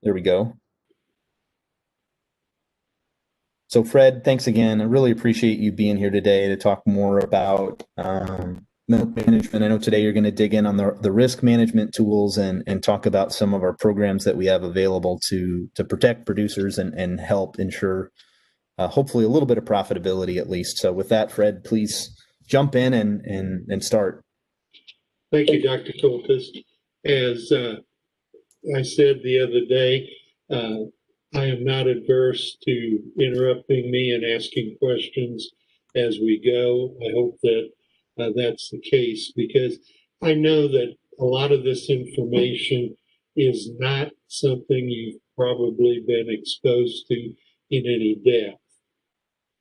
There we go. So Fred, thanks again. I really appreciate you being here today to talk more about milk management. I know today you're going to dig in on the risk management tools and talk about some of our programs that we have available to protect producers and help ensure hopefully a little bit of profitability at least. So with that, Fred, please jump in and start. Thank you, Dr. Toltis. As I said the other day, I am not adverse to interrupting me and asking questions as we go. I hope that that's the case, because I know that a lot of this information is not something you've probably been exposed to in any depth.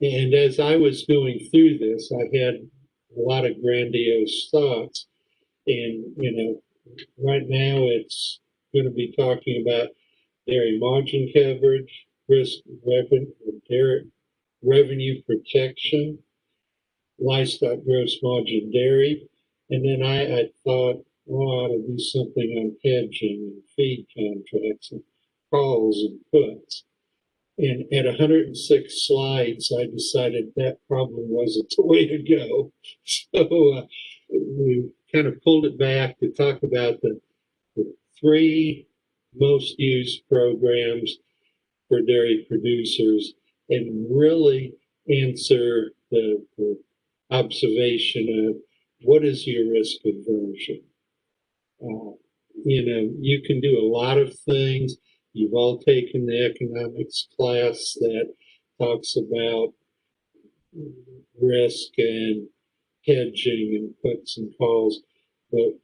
And as I was going through this, I had a lot of grandiose thoughts. And, right now it's going to be talking about dairy margin coverage, risk revenue protection, livestock gross margin dairy. And then I thought, oh, I ought to do something on hedging and feed contracts and calls and puts. And at 106 slides, I decided that probably wasn't the way to go. So we kind of pulled it back to talk about the three most used programs for dairy producers and really answer the observation of what is your risk aversion. You can do a lot of things. You've all taken the economics class that talks about risk and hedging and puts and calls. But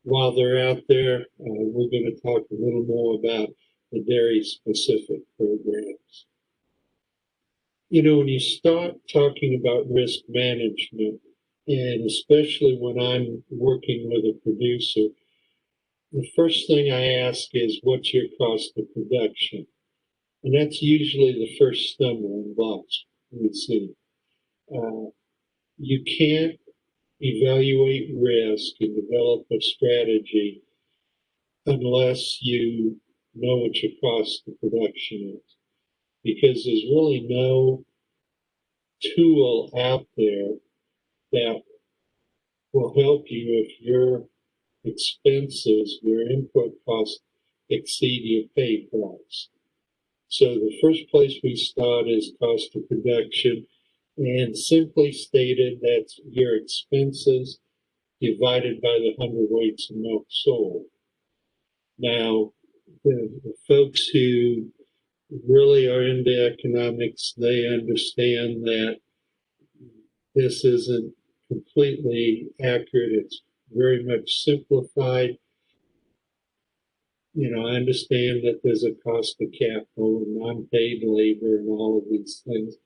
while they're out there, we're going to talk a little more about the dairy specific programs. When you start talking about risk management, and especially when I'm working with a producer, the first thing I ask is, what's your cost of production? And that's usually the first stumbling blocks we see. You can't evaluate risk and develop a strategy unless you know what your cost of production is, because there's really no tool out there that will help you if your expenses, your input costs exceed your pay price. So the first place we start is cost of production, and simply stated, that's your expenses divided by the 100 weights of milk sold. Now, the folks who really are into economics, they understand that this isn't completely accurate. It's very much simplified. I understand that there's a cost of capital and non-paid labor and all of these things.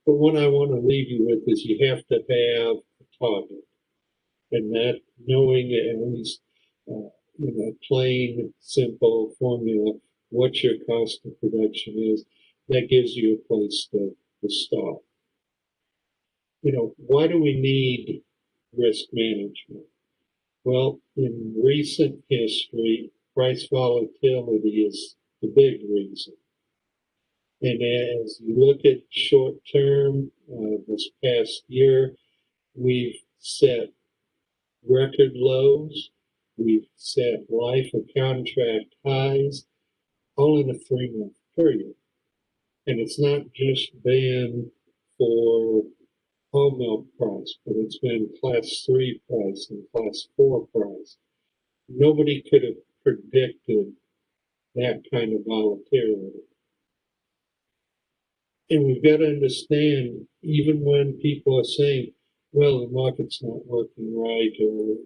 But what I want to leave you with is you have to have a target. And that knowing at least, plain, simple formula, what your cost of production is, that gives you a place to start. Why do we need risk management? Well, in recent history, price volatility is the big reason. And as you look at short term, this past year, we've set record lows, we've set life of contract highs, all in a 3-month period. And it's not just been for whole milk price, but it's been class 3 price and class 4 price. Nobody could have predicted that kind of volatility. And we've got to understand, even when people are saying, well, the market's not working right, or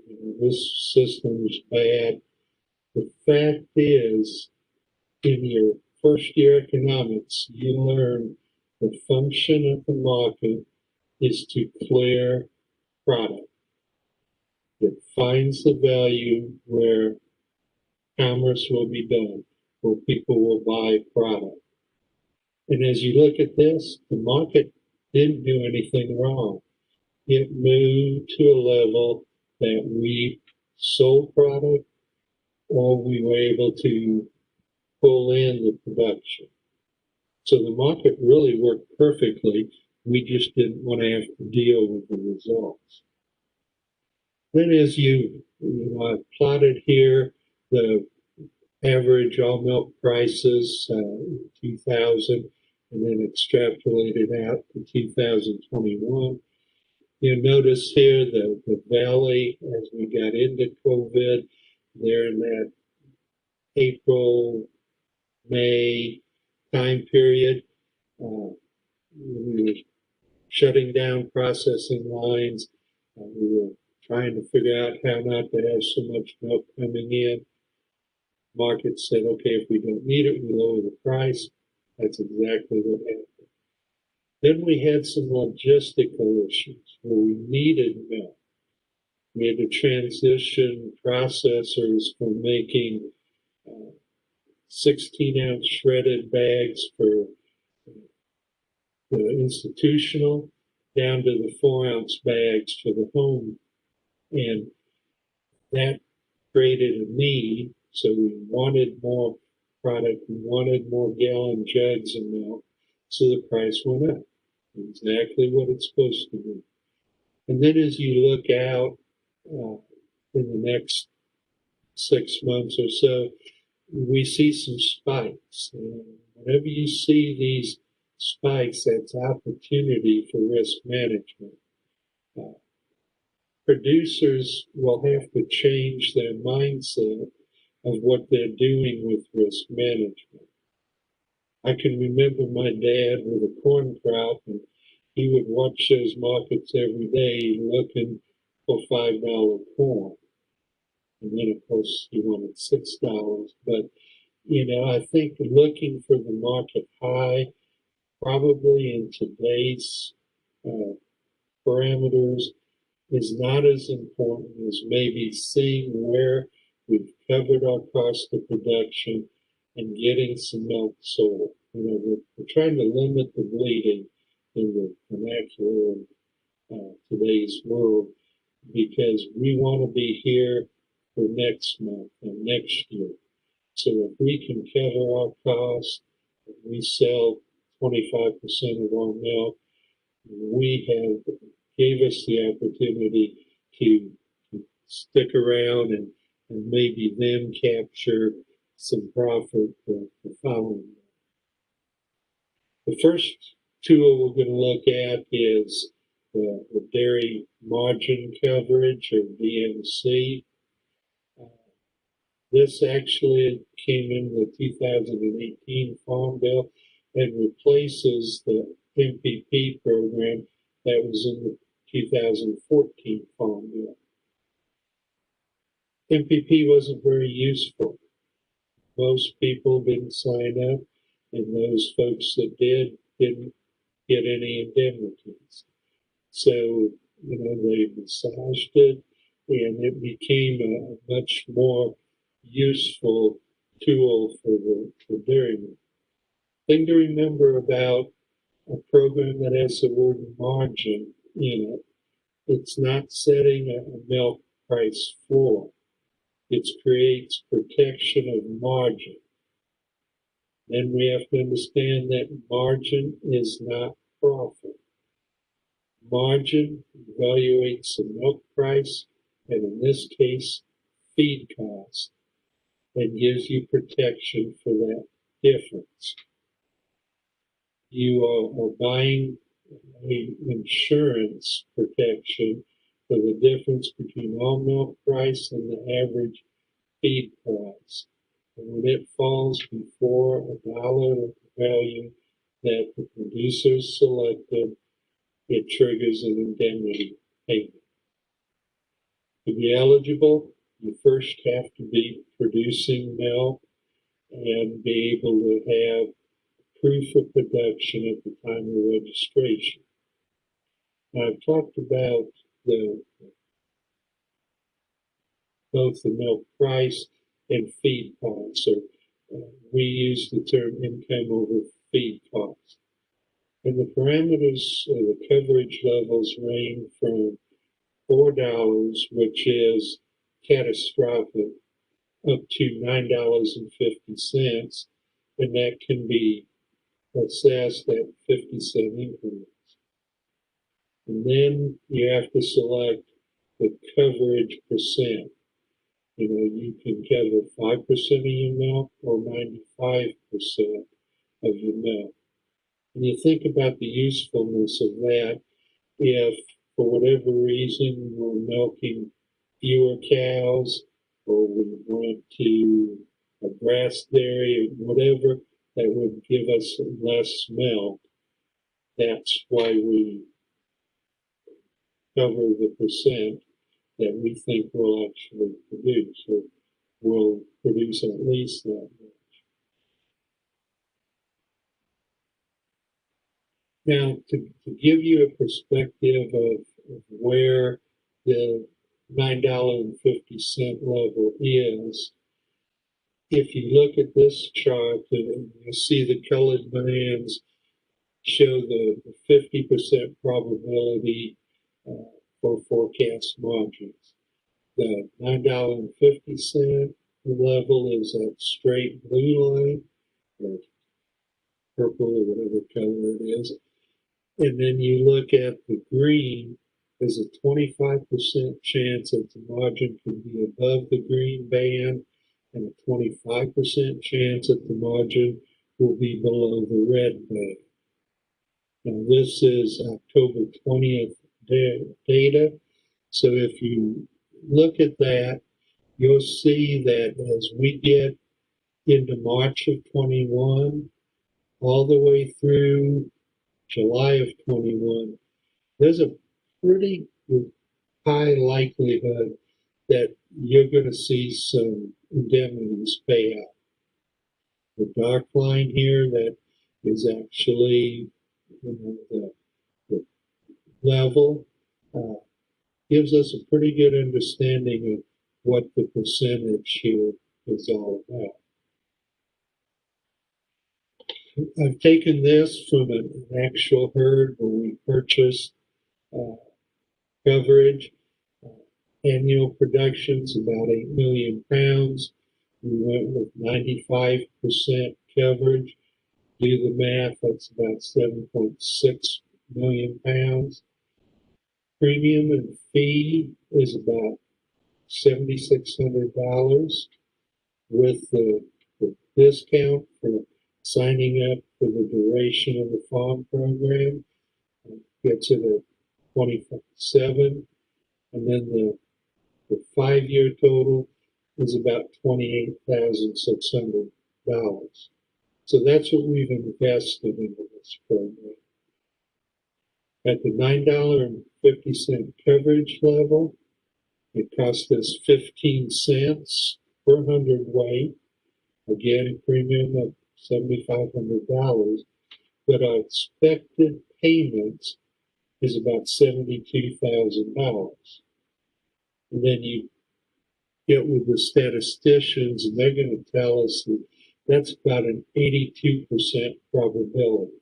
this system's bad, the fact is, in your first year economics, you learn the function of the market is to clear product. It finds the value where commerce will be done, where people will buy product. And as you look at this, the market didn't do anything wrong. It moved to a level that we sold product, or we were able to pull in the production. So the market really worked perfectly. We just didn't want to have to deal with the results. Then as I've plotted here the average all milk prices, 2000, and then extrapolated out to 2021. You notice here the valley as we got into COVID, there in that April, May time period. We were shutting down processing lines. We were trying to figure out how not to have so much milk coming in. Market said, okay, if we don't need it, we lower the price. That's exactly what happened. Then we had some logistical issues where we needed milk. We had to transition processors from making 16-ounce shredded bags for the institutional down to the 4-ounce bags for the home. And that created a need. So we wanted more product, we wanted more gallon jugs of milk. So the price went up. Exactly what it's supposed to be. And then as you look out in the next 6 months or so, we see some spikes. And whenever you see these spikes, that's opportunity for risk management. Producers will have to change their mindset of what they're doing with risk management. I can remember my dad with a corn crop, and he would watch those markets every day looking for $5 corn. And then, of course, he wanted $6. But, I think looking for the market high, probably in today's parameters, is not as important as maybe seeing where we've covered our cost of production and getting some milk sold. We're trying to limit the bleeding in the vernacular of today's world because we want to be here for next month and next year. So if we can cover our costs, if we sell 25% of our milk, we gave us the opportunity to stick around and maybe then capture some profit the following year. The first tool we're going to look at is the dairy margin coverage, or DMC. This actually came in the 2018 Farm Bill and replaces the MPP program that was in the 2014 Farm Bill. MPP wasn't very useful. Most people didn't sign up, and those folks that did didn't get any indemnities. So, they massaged it, and it became a much more useful tool for the dairyman. Thing to remember about a program that has the word margin in it, it's not setting a milk price floor. It creates protection of margin. Then we have to understand that margin is not profit. Margin evaluates the milk price, and in this case, feed cost, and gives you protection for that difference. You are buying insurance protection for the difference between all milk price and the average feed price. And when it falls before $1 of the value that the producer selected, it triggers an indemnity payment. To be eligible, you first have to be producing milk and be able to have proof of production at the time of registration. Now, I've talked about both the milk price and feed costs. So we use the term income over feed costs. And the parameters, the coverage levels range from $4, which is catastrophic, up to $9.50, and that can be assessed at 50-cent increments. And then you have to select the coverage percent. You know, you can cover 5% of your milk or 95% of your milk. And you think about the usefulness of that if, for whatever reason, we're milking fewer cows or we went to a grass dairy or whatever that would give us less milk. That's why we cover the percent that we think we'll actually produce, or will produce at least that much. Now, to give you a perspective of where the $9.50 level is, if you look at this chart, and you see the colored bands show the 50% probability for forecast margins. The $9.50 level is that straight blue line, or purple, or whatever color it is. And then you look at the green, there's a 25% chance that the margin can be above the green band, and a 25% chance that the margin will be below the red band. Now, this is October 20th data. So if you look at that, you'll see that as we get into March of 21, all the way through July of 21, there's a pretty high likelihood that you're going to see some indemnities pay out. The dark line here, that is actually, you know, the level, gives us a pretty good understanding of what the percentage here is all about. I've taken this from an actual herd where we purchased coverage. Annual production's about 8 million pounds. We went with 95% coverage. Do the math, that's about 7.6 million pounds. Premium and fee is about $7,600 with the discount for signing up for the duration of the farm program. Gets it at 27, and then the 5-year total is about $28,600. So that's what we've invested into this program. At the $9.50 coverage level, it cost us 15 cents per hundredweight. Again, a premium of $7,500, but our expected payments is about $72,000. And then you get with the statisticians, and they're going to tell us that that's about an 82% probability.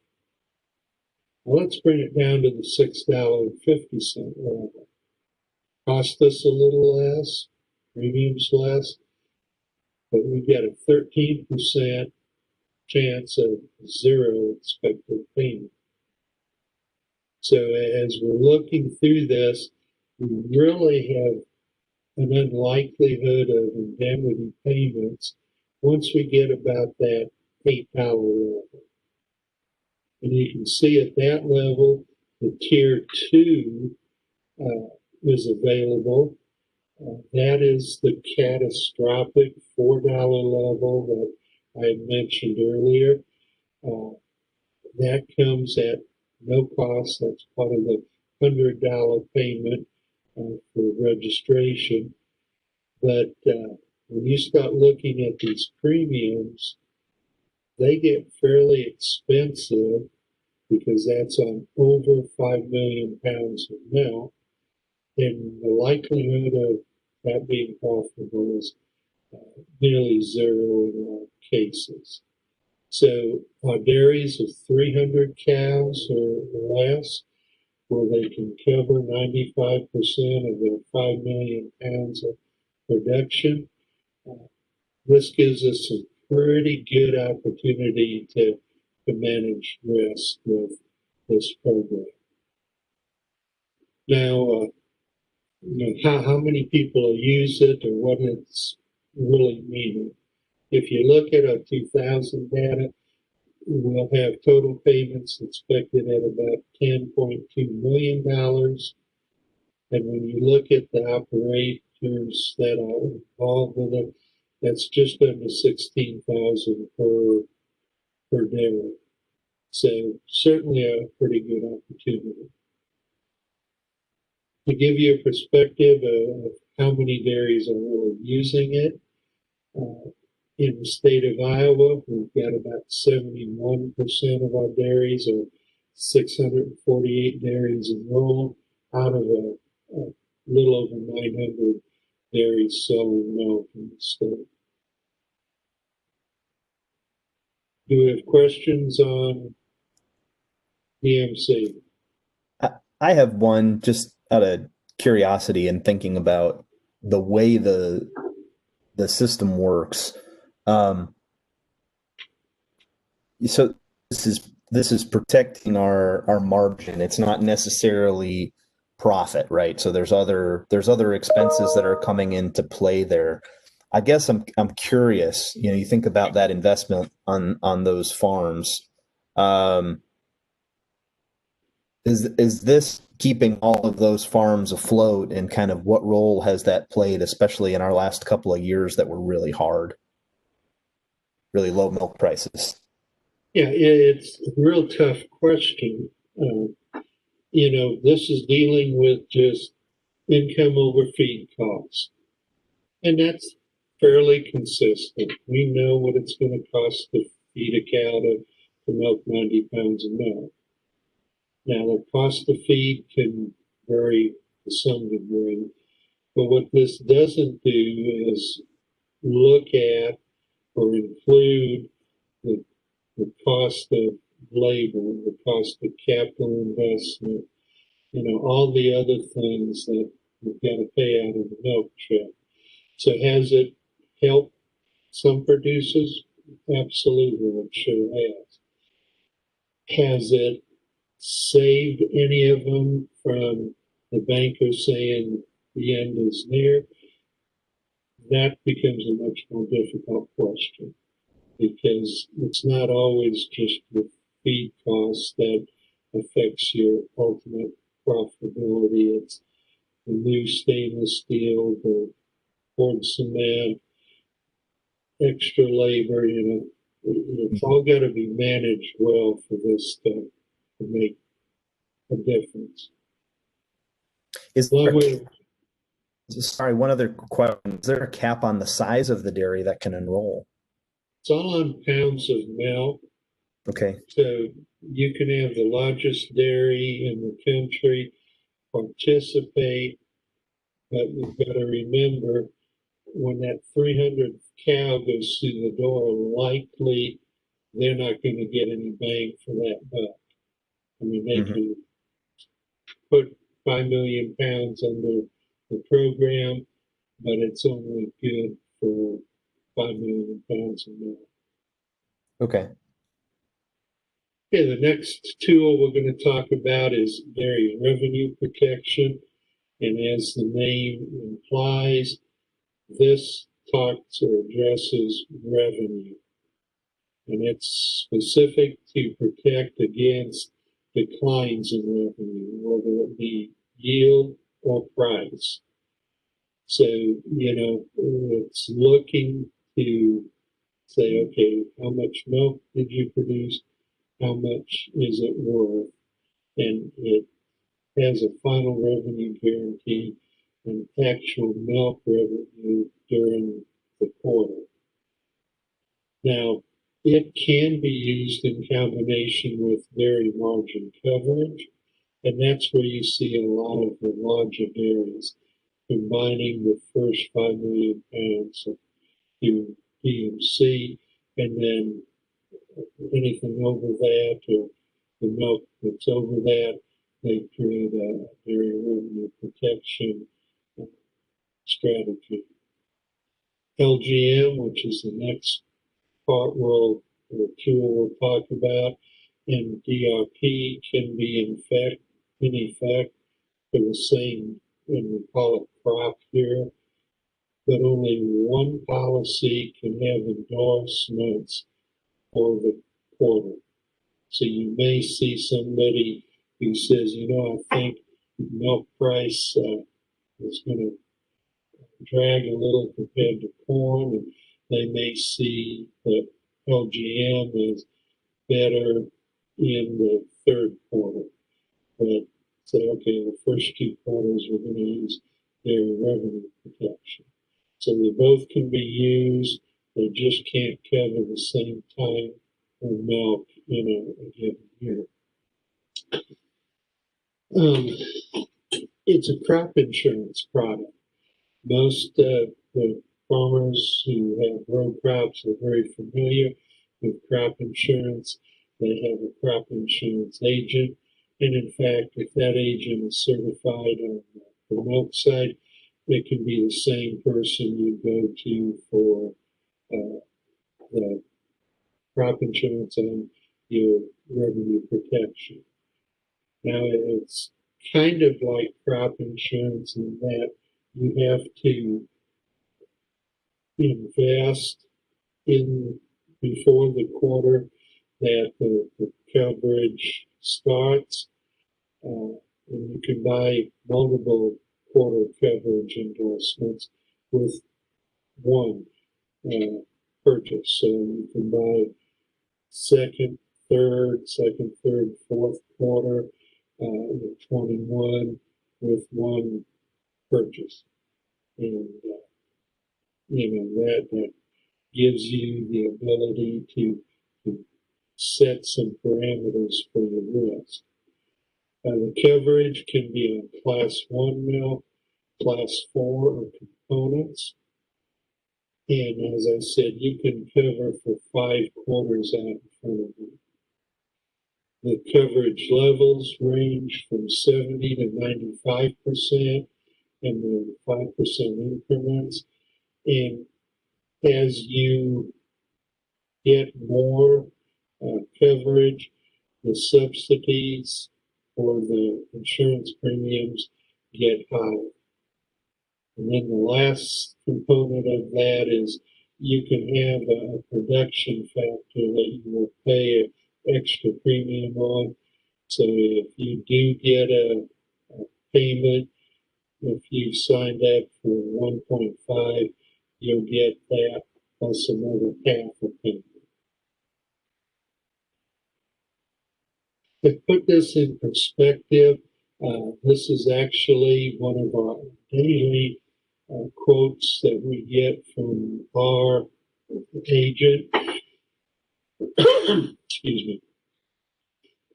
Well, let's bring it down to the $6.50 level. Cost us a little less, premiums less, but we get a 13% chance of zero expected payment. So as we're looking through this, we really have an unlikelihood of indemnity payments once we get about that $8 level. And you can see at that level, the tier 2 is available. That is the catastrophic $4 level that I mentioned earlier. That comes at no cost. That's part of the $100 payment for registration. But when you start looking at these premiums, they get fairly expensive because that's on over 5 million pounds of milk. And the likelihood of that being profitable is nearly zero in all cases. So our dairies of 300 cows or less, where they can cover 95% of their 5 million pounds of production, this gives us a pretty good opportunity to manage risk with this program. Now, how many people use it or what it's really meaning. If you look at our 2000 data, we'll have total payments expected at about $10.2 million. And when you look at the operators that are involved with it, that's just under 16,000 per dairy. So certainly a pretty good opportunity. To give you a perspective of how many dairies are really using it, in the state of Iowa, we've got about 71% of our dairies, or 648 dairies enrolled, out of a little over 900 dairies selling milk in the state. Do we have questions on DMC? I have one just out of curiosity and thinking about the way the system works. So this is protecting our margin. It's not necessarily profit, right? So there's other expenses that are coming into play there. I guess I'm curious. You think about that investment on those farms. Is this keeping all of those farms afloat, and kind of what role has that played, especially in our last couple of years that were really hard, really low milk prices? Yeah, it's a real tough question. This is dealing with just income over feed costs, and that's fairly consistent. We know what it's going to cost to feed a cow to milk 90 pounds of milk. Now, the cost of feed can vary to some degree, but what this doesn't do is look at or include the cost of labor, the cost of capital investment, all the other things that we've got to pay out of the milk check. So has it helped some producers? Absolutely, it sure has. Has it saved any of them from the banker saying the end is near? That becomes a much more difficult question, because it's not always just the feed costs that affects your ultimate profitability. It's the new stainless steel, the poured cement, extra labor, it's all got to be managed well for this to make a difference. Sorry, one other question. Is there a cap on the size of the dairy that can enroll? It's all on pounds of milk. Okay. So you can have the largest dairy in the country participate, but you've got to remember, when that 300th cow goes through the door, likely they're not going to get any bang for that buck. I mean, they can put 5 million pounds under the program, but it's only good for 5 million pounds of milk. Okay. Okay, the next tool we're going to talk about is dairy revenue protection. And as the name implies, this talks or addresses revenue. And it's specific to protect against declines in revenue, whether it be yield or price. So, it's looking to say, okay, how much milk did you produce? How much is it worth? And it has a final revenue guarantee and actual milk revenue during the quarter. Now, it can be used in combination with dairy margin coverage, and that's where you see a lot of the larger dairies combining the first 5 million pounds to DMC, and then anything over that, or the milk that's over that, they create a dairy revenue protection strategy. LGM, which is the next part or tool we'll talk about, and DRP can be in effect for the same, and we call it crop here, but only one policy can have endorsements for the quarter. So you may see somebody who says, I think milk price is going to drag a little compared to corn, and they may see that LGM is better in the third quarter, but say, okay, the first two quarters we're going to use their revenue protection. So they both can be used, they just can't cover the same time or milk in a given year. It's a crop insurance product. Most of the farmers who have row crops are very familiar with crop insurance. They have a crop insurance agent. And in fact, if that agent is certified on the milk side, it can be the same person you go to for the crop insurance and your revenue protection. Now, it's kind of like crop insurance in that you have to invest in before the quarter that the coverage starts. And you can buy multiple quarter coverage endorsements with one purchase. So you can buy second, third, fourth quarter, 21 with one purchase. And, that gives you the ability to set some parameters for your risk. The coverage can be on class 1 milk, class 4 or components. And as I said, you can cover for 5 quarters out in front of you. The coverage levels range from 70 to 95% and the 5% increments. And as you get more coverage, the subsidies for the insurance premiums get higher. And then the last component of that is you can have a production factor that you will pay an extra premium on. So if you do get a payment, if you signed up for 1.5, you'll get that plus another half a payment. To put this in perspective, this is actually one of our daily quotes that we get from our agent. Excuse me.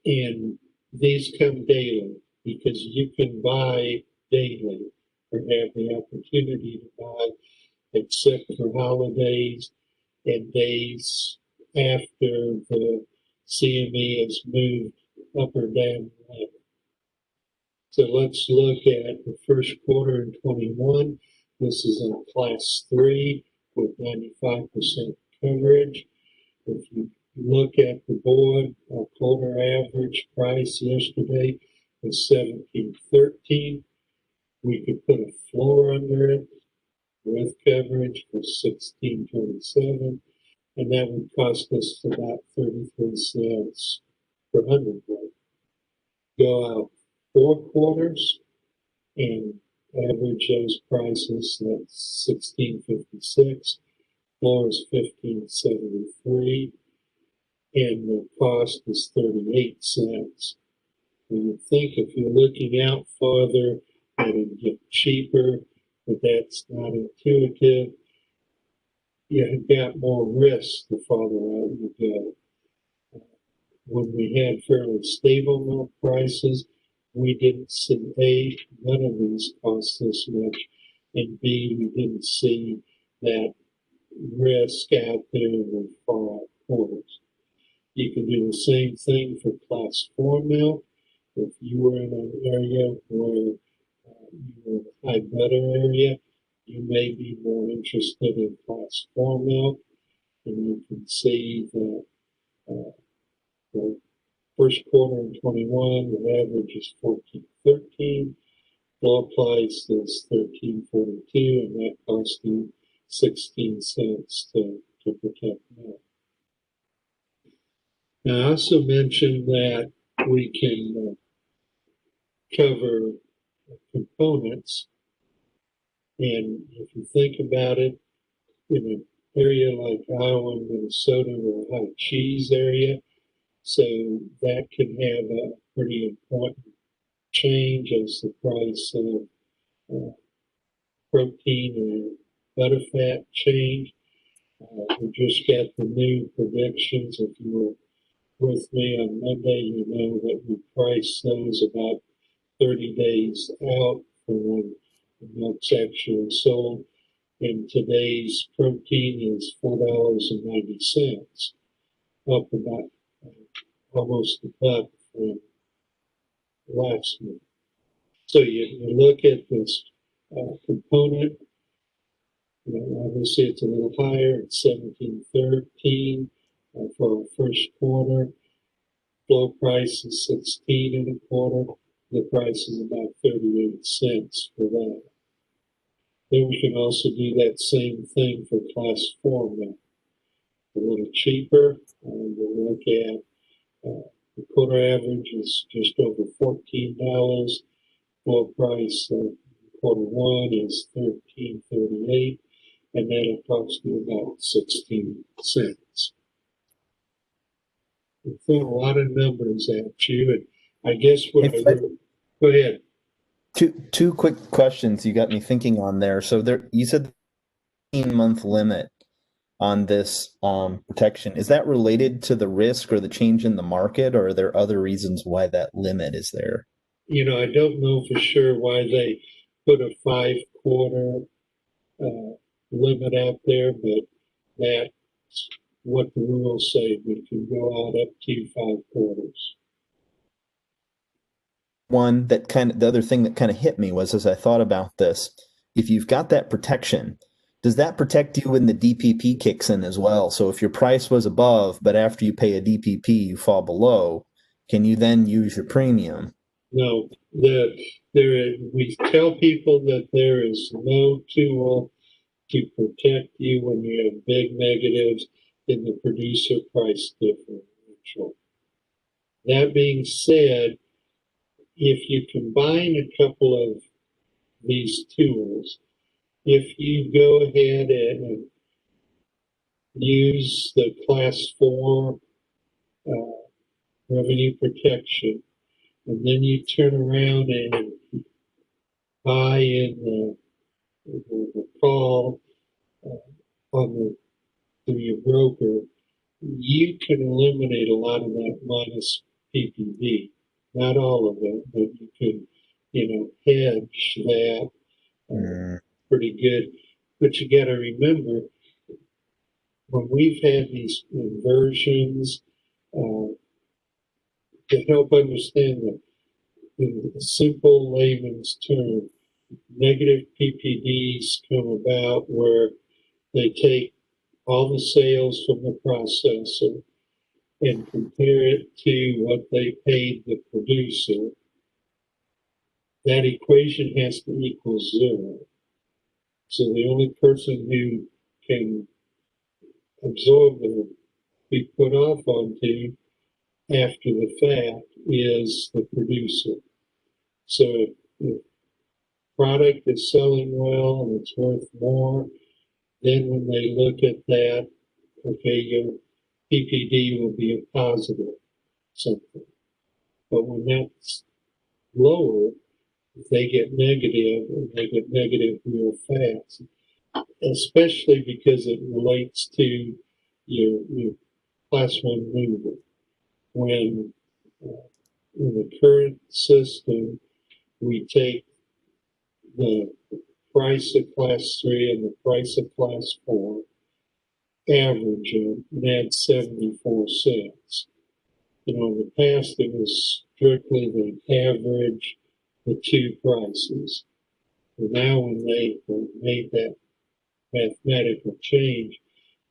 And these come daily because you can buy daily or have the opportunity to buy, except for holidays and days after the CME has moved up or down the ladder. So let's look at the first quarter in 21. This is on class 3 with 95% coverage. If you look at the board, our quarter average price yesterday was $17.13. We could put a floor under it with coverage for $16.27, and that would cost us about 33 cents per hundredweight. Go out 4 quarters and average those prices. That's $16.56. Floor is $15.73, and the cost is 38 cents. You would think if you're looking out farther, that it'd get cheaper, but that's not intuitive. You've got more risk the farther out you go. When we had fairly stable milk prices, we didn't see A, none of these cost this much, and B, we didn't see that risk out there in the far out quarters. You can do the same thing for class 4 milk. If you were in an area where you were in a high butter area, you may be more interested in class 4 milk, and you can see that the first quarter in 21, the average is 14.13. Floor price is 13.42, and that costs you 16 cents to protect milk. Now, I also mentioned that we can cover components, and if you think about it, in an area like Iowa and Minnesota, we're a high cheese area, so that can have a pretty important change as the price of protein and butterfat change. We just got the new predictions. If you were with me on Monday, you know that we priced those about 30 days out for when the milk's actually sold. And today's protein is $4.90, up about almost a buck from last month. So you look at this component, obviously it's a little higher, it's 17.13 for our first quarter. Flow price is 16 and a quarter. The price is about 38 cents for that. Then we can also do that same thing for class 4 milk. A little cheaper. We'll look at the quarter average is just over $14. Floor price quarter 1 is 13.38, and that'll cost you about 16 cents. We threw a lot of numbers at you, and I guess what go ahead. Two quick questions you got me thinking on there. So you said the 18-month limit on this protection. Is that related to the risk or the change in the market, or are there other reasons why that limit is there? I don't know for sure why they put a 5-quarter limit out there, but that's what the rules say. We can go out up to 5 quarters. The other thing that kind of hit me was, as I thought about this, if you've got that protection, does that protect you when the DPP kicks in as well? So if your price was above, but after you pay a DPP, you fall below, can you then use your premium? No, we tell people that there is no tool to protect you when you have big negatives in the producer price differential. That being said, if you combine a couple of these tools, if you go ahead and use the class 4 revenue protection, and then you turn around and buy in the call through your broker, you can eliminate a lot of that minus PPD. Not all of it, but you can, hedge that pretty good. But you got to remember, when we've had these inversions, to help understand that in simple layman's term, negative PPDs come about where they take all the sales from the processor and compare it to what they paid the producer. That equation has to equal 0. So the only person who can absorb or be put off onto after the fact is the producer. So if product is selling well and it's worth more, then when they look at that, okay, your PPD will be a positive something. But when that's lower, if they get negative, and they get negative real fast, especially because it relates to your class 1 mover. When in the current system, we take the price of class 3 and the price of class 4, average them, and add 74 cents. In the past, it was strictly the average the 2 prices. And now when they made that mathematical change,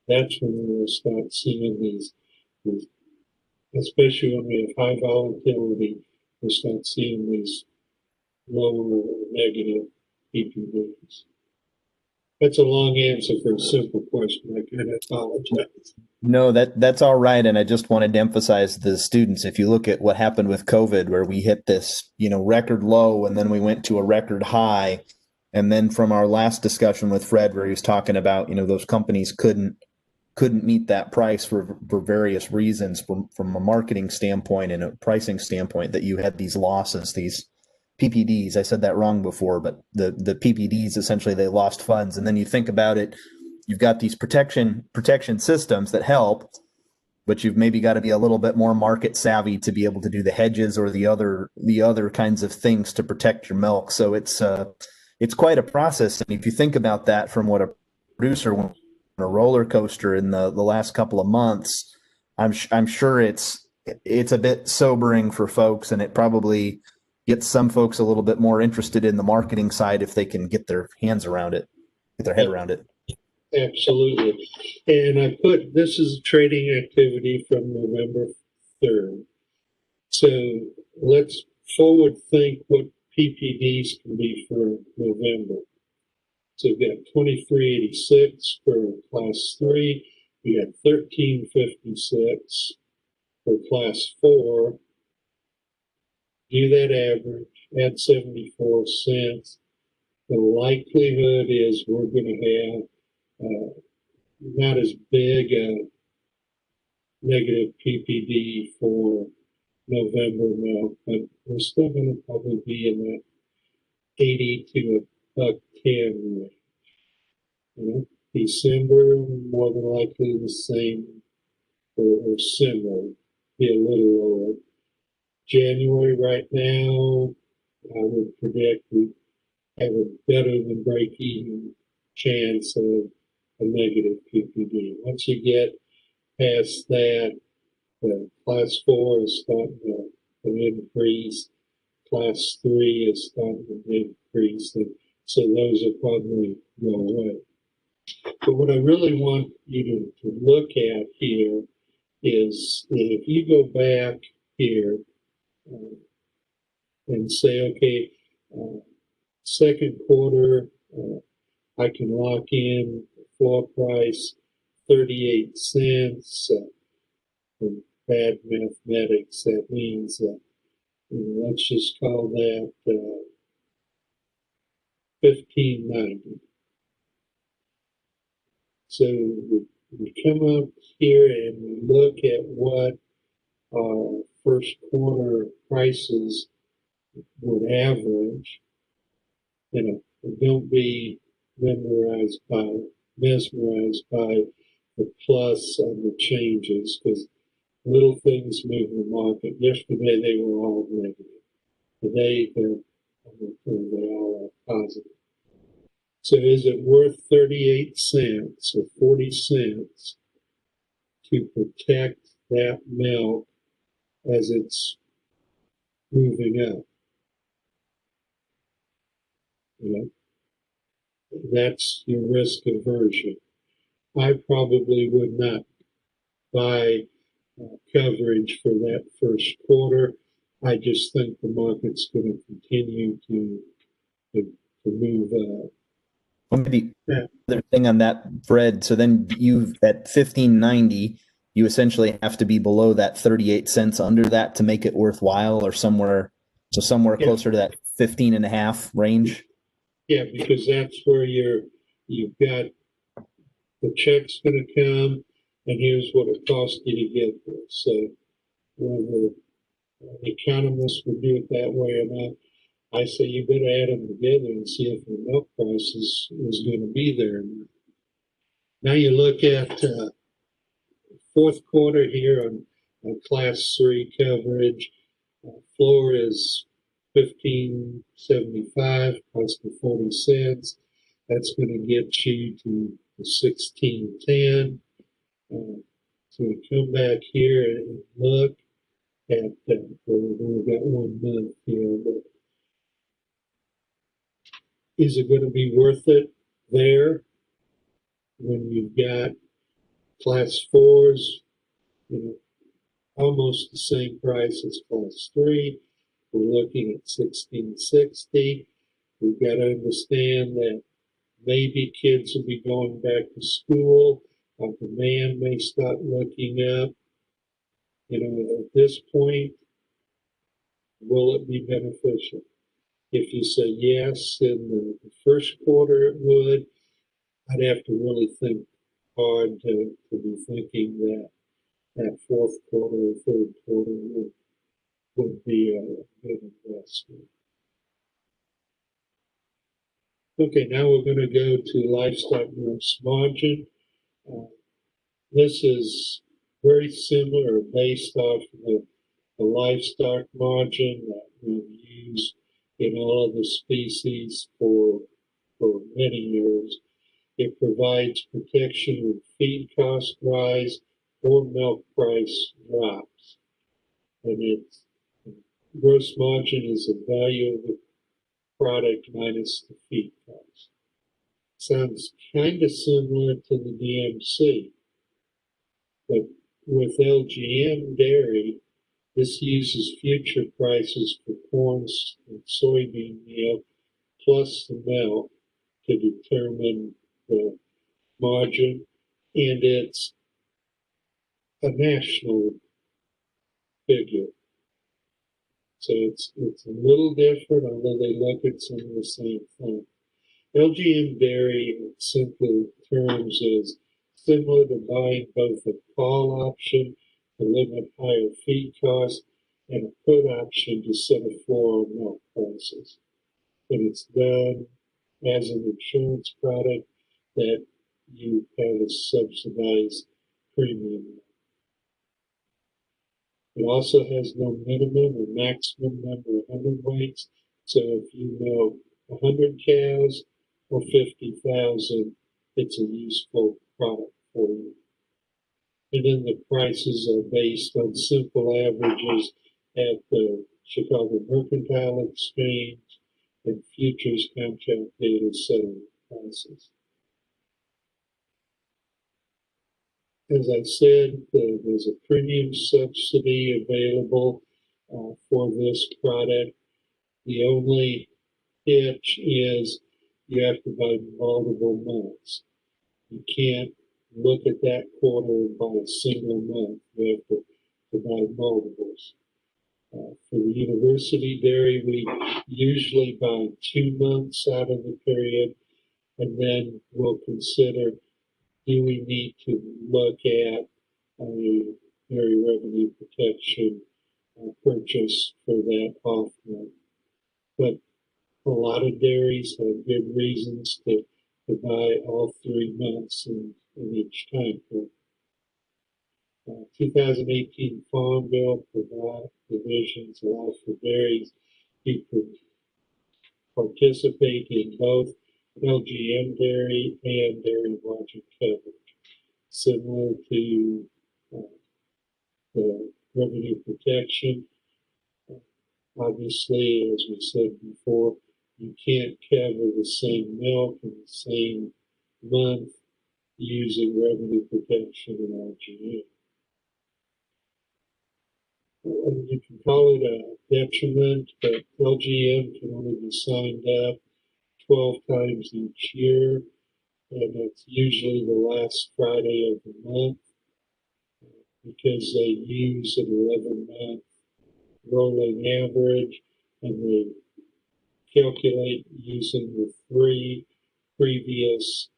that's when we'll start seeing these, especially when we have high volatility, we'll start seeing these lower or negative PPDs. That's a long answer for a simple question. I kind of apologize. No, that's all right. And I just wanted to emphasize the students. If you look at what happened with COVID, where we hit this, record low and then we went to a record high. And then from our last discussion with Fred, where he was talking about, those companies couldn't meet that price for various reasons from a marketing standpoint and a pricing standpoint, that you had these losses, these PPDs. I said that wrong before, but the PPDs, essentially they lost funds. And then you think about it, you've got these protection systems that help, but you've maybe got to be a little bit more market savvy to be able to do the hedges or the other kinds of things to protect your milk. So it's quite a process. And if you think about that from what a producer went on a roller coaster in the last couple of months, I'm sure it's a bit sobering for folks, and it probably gets some folks a little bit more interested in the marketing side if they can get their hands around it, get their head around it. Absolutely. And I put, this is a trading activity from November 3rd. So let's forward think what PPDs can be for November. So we've got 2386 for class 3. We got 1356 for class 4. Do that average, add 74 cents. The likelihood is we're going to have not as big a negative PPD for November milk, but we're still going to probably be in that 80 to $1.10 range. December, more than likely the same or similar, be a little lower. January right now, I would predict we have a better than break-even chance of a negative PPD. Once you get past that, class 4 is starting to increase, class 3 is starting to increase, and so those will probably go away. But what I really want you to look at here is if you go back here and say, okay, second quarter, I can lock in floor price 38 cents. In bad mathematics, that means let's just call that 1590. So we come up here and we look at what our first quarter prices would average. Don't be mesmerized by the plus on the changes, because little things move the market. Yesterday they were all negative. Today they all are positive. So is it worth 38 cents or 40 cents to protect that milk as it's moving up? That's your risk aversion. I probably would not buy coverage for that first quarter. I just think the market's going to continue to move up. Well, maybe another thing on that, Fred. So then you at 1590, you essentially have to be below that 38 cents under that to make it worthwhile, or somewhere closer to that 15 and a half range. Yeah, because that's where you've got the check's going to come, and here's what it costs you to get there. So whether economists would do it that way or not, I say you better add them together and see if the milk price is going to be there. Now you look at fourth quarter here on class 3 coverage. Floor is 1575, cost of 40 cents. That's going to get you to 1610. So we come back here and look at we've got 1 month here. But Is it going to be worth it there when you've got class fours, almost the same price as class three? We're looking at 1660. We've got to understand that maybe kids will be going back to school. Our demand may start looking up. At this point, will it be beneficial? If you say yes, in the first quarter it would. I'd have to really think hard to be thinking that fourth quarter or third quarter would be a good investment. Okay, now we're going to go to livestock gross margin. This is very similar, based off the livestock margin that we've used in all of the species for many years. It provides protection when feed costs rise or milk price drops. And its gross margin is the value of the product minus the feed cost. Sounds kind of similar to the DMC, but with LGM dairy, this uses future prices for corn and soybean meal plus the milk to determine the margin, and it's a national figure. So it's a little different, although they look at some of the same thing. LGM dairy, in simple terms, is similar to buying both a call option to limit higher feed costs and a put option to set a floor on milk prices. And it's done as an insurance product that you have a subsidized premium. It also has no minimum or maximum number of hundredweights. So if you milk 100 cows or 50,000, it's a useful product for you. And then the prices are based on simple averages at the Chicago Mercantile Exchange and futures contract data settlement prices. As I said, there's a premium subsidy available for this product. The only hitch is you have to buy multiple months. You can't look at that quarter and buy a single month. You have to buy multiples. For the university dairy, we usually buy 2 months out of the period, and then we'll consider, do we need to look at a dairy revenue protection purchase for that off month. But a lot of dairies have good reasons to buy all 3 months in each time period. 2018 Farm Bill provisions allow for dairies to participate in both LGM dairy and dairy margin coverage, similar to the revenue protection. Obviously, as we said before, you can't cover the same milk in the same month using revenue protection in LGM. And you can call it a detriment, but LGM can only be signed up 12 times each year, and it's usually the last Friday of the month because they use an 11-month rolling average, and they calculate using the 3 previous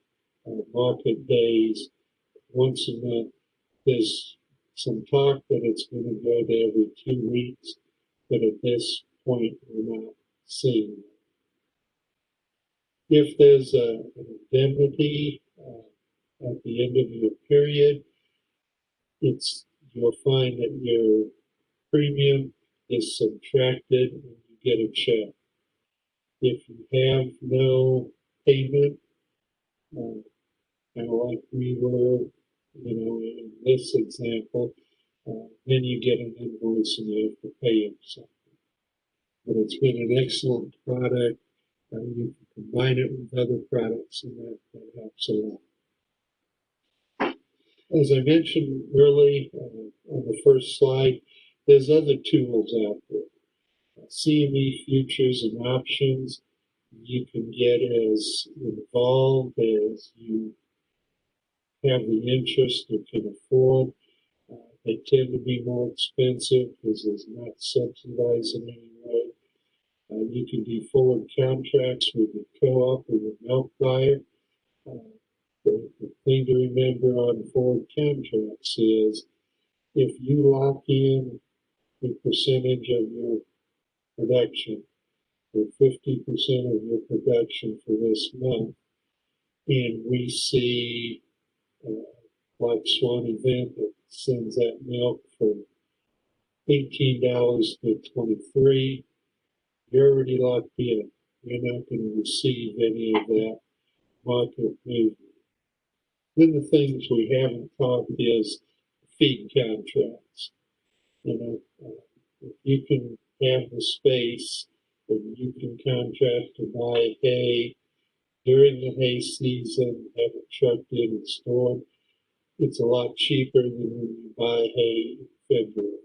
market days once a month. There's some talk that it's going to go to every 2 weeks, but at this point, we're not seeing it. If there's an indemnity at the end of your period, you'll find that your premium is subtracted and you get a check. If you have no payment, kind of like we were, in this example, then you get an invoice and you have to pay them something. But it's been an excellent product You can combine it with other products, and that helps a lot. As I mentioned early on the first slide, there's other tools out there. CME futures and options, you can get as involved as you have the interest or can afford. They tend to be more expensive because it's not subsidized in any way. You can do forward contracts with your co-op or your milk buyer. The thing to remember on forward contracts is if you lock in a percentage of your production or 50% of your production for this month, and we see Black Swan event that sends that milk from $18 to $23, you're already locked in. You're not going to receive any of that market movement. Then the things we haven't talked is feed contracts. If you can have the space and you can contract to buy hay during the hay season, have it trucked in and stored, it's a lot cheaper than when you buy hay in February.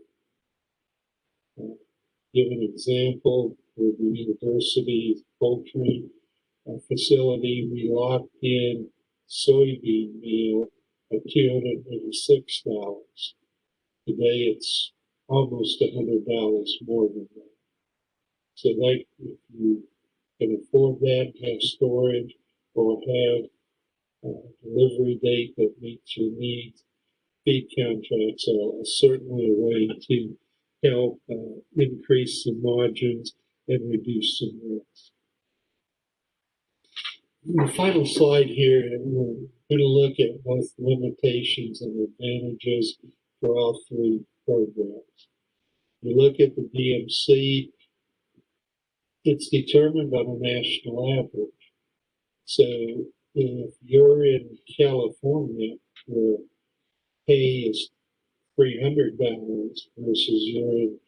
Give an example with the university poultry facility, we locked in soybean meal at $286. Today it's almost $100 more than that. So like if you can afford that, have storage, or have a delivery date that meets your needs, feed contracts are certainly a way to help increase some margins and reduce some risk. The final slide here, we're going to look at both limitations and advantages for all three programs. You look at the DMC, it's determined on a national average. So if you're in California where hay is $300 versus you're in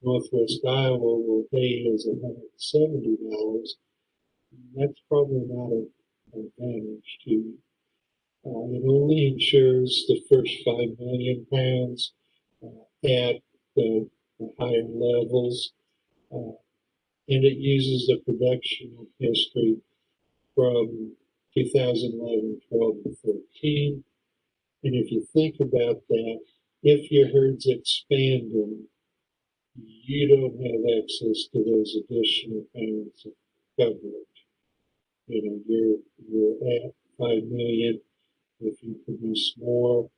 Northwest Iowa where hay is $170, that's probably not an advantage to you. It only insures the first 5 million pounds at the higher levels, and it uses the production history from 2011, 12, and 13. And if you think about that, if your herd's expanding, you don't have access to those additional pounds of coverage. You're at 5 million. If you produce more,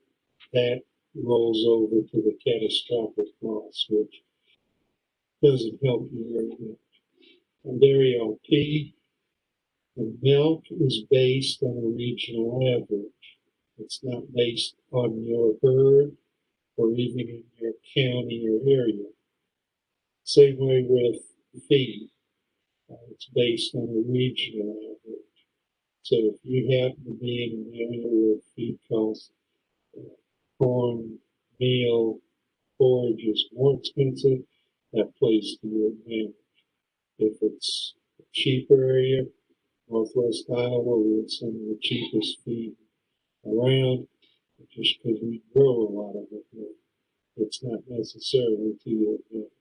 that rolls over to the catastrophic loss, which doesn't help you very much. On dairy LP, the milk is based on a regional average. It's not based on your herd or even in your county or area. Same way with feed. It's based on a regional average. So if you happen to be in an area where feed costs, corn, meal, forage is more expensive, that plays to your advantage. If it's a cheaper area, Northwest Iowa, where it's some of the cheapest feed around, just because we grow a lot of it here, it's not necessarily to your advantage.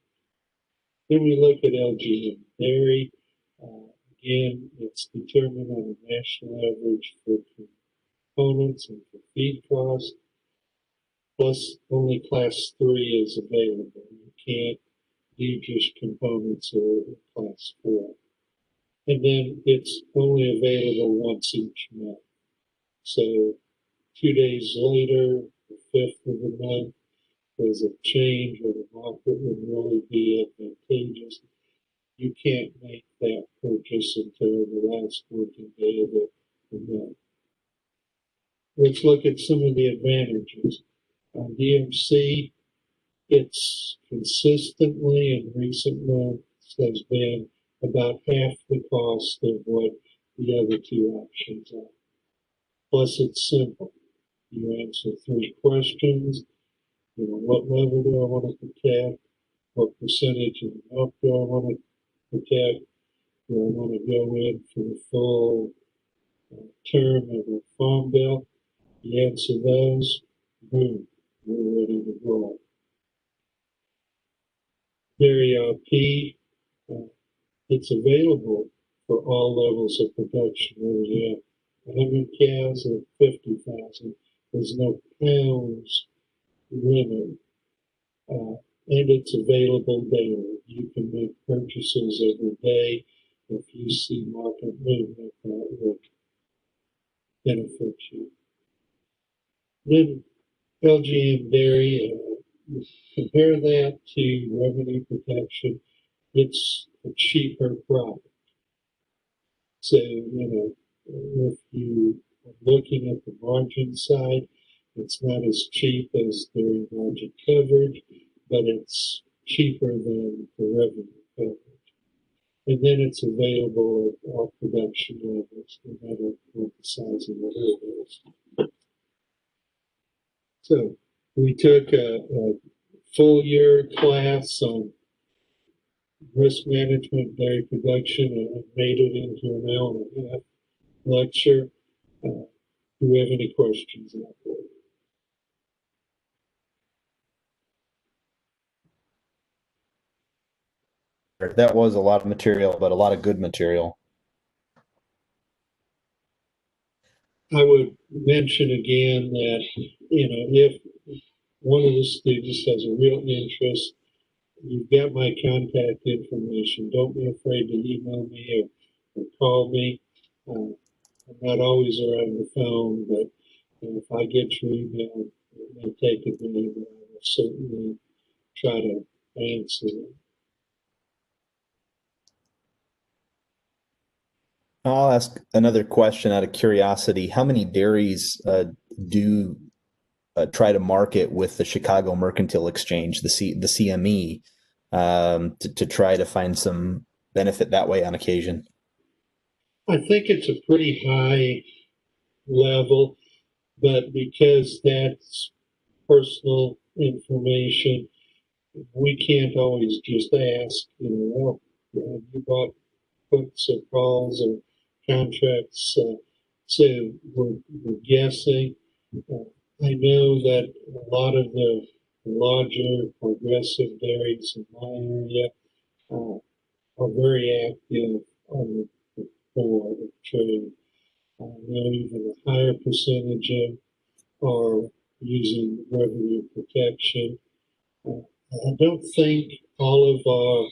Then we look at LGM dairy. Again, it's determined on a national average for components and for feed costs, plus only class 3 is available. You can't do just components or class 4. And then it's only available once each month. So 2 days later, the 5th of the month, there's a change where the market would really be advantageous. You can't make that purchase until the last working day of the month. Let's look at some of the advantages. On DMC, it's consistently in recent months has been about half the cost of what the other two options are. Plus, it's simple. You answer 3 questions. What level do I want to protect? What percentage of milk do I want to protect? Do I want to go in for the full term of a farm bill? You answer those, boom, we're ready to roll. Dairy RP, it's available for all levels of production, whether you have 100 cows or 50,000. There's no pounds limit, and it's available daily. You can make purchases every day if you see market movement that would benefit you. Then LGM dairy, compare that to revenue protection. It's a cheaper product. So, if you are looking at the margin side, it's not as cheap as dairy margin coverage, but it's cheaper than the revenue coverage. And then it's available at all production levels, no matter what the size of the herd is. So we took a full year class on risk management, dairy production, and made it into an hour and a half lecture. Do we have any questions out there? That was a lot of material, but a lot of good material. I would mention again that, if one of the students has a real interest, you've got my contact information. Don't be afraid to email me or call me. I'm not always around the phone, but if I get your email, it may take a minute, but I will certainly try to answer them. I'll ask another question out of curiosity. How many dairies do try to market with the Chicago Mercantile Exchange, the CME, to try to find some benefit that way on occasion? I think it's a pretty high level, but because that's personal information, we can't always just ask, well, you bought puts or calls or contracts. So we're guessing. I know that a lot of the larger progressive dairies in my area are very active on the board of trade. I know even a higher percentage of are using revenue protection. I don't think all of our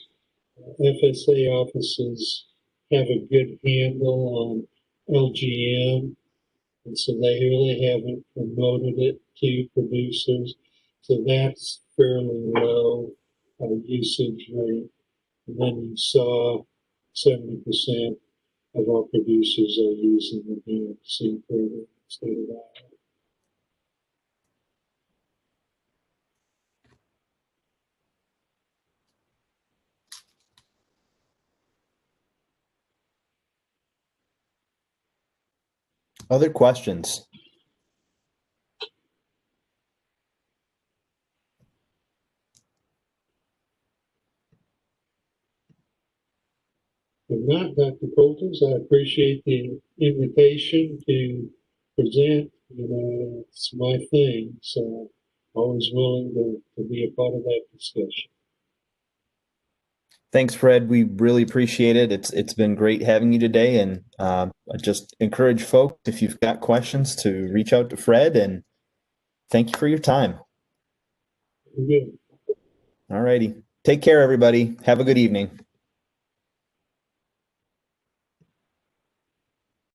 FSA offices have a good handle on LGM, and so they really haven't promoted it to producers. So that's fairly low usage rate. And then you saw 70% of our producers are using the DMC program instead of that. Other questions? If not, Dr. Colters, I appreciate the invitation to present. It's my thing, so always willing to be a part of that discussion. Thanks, Fred. We really appreciate it. It's been great having you today, and I just encourage folks, if you've got questions, to reach out to Fred. And thank you for your time. Good. All righty. Take care, everybody. Have a good evening.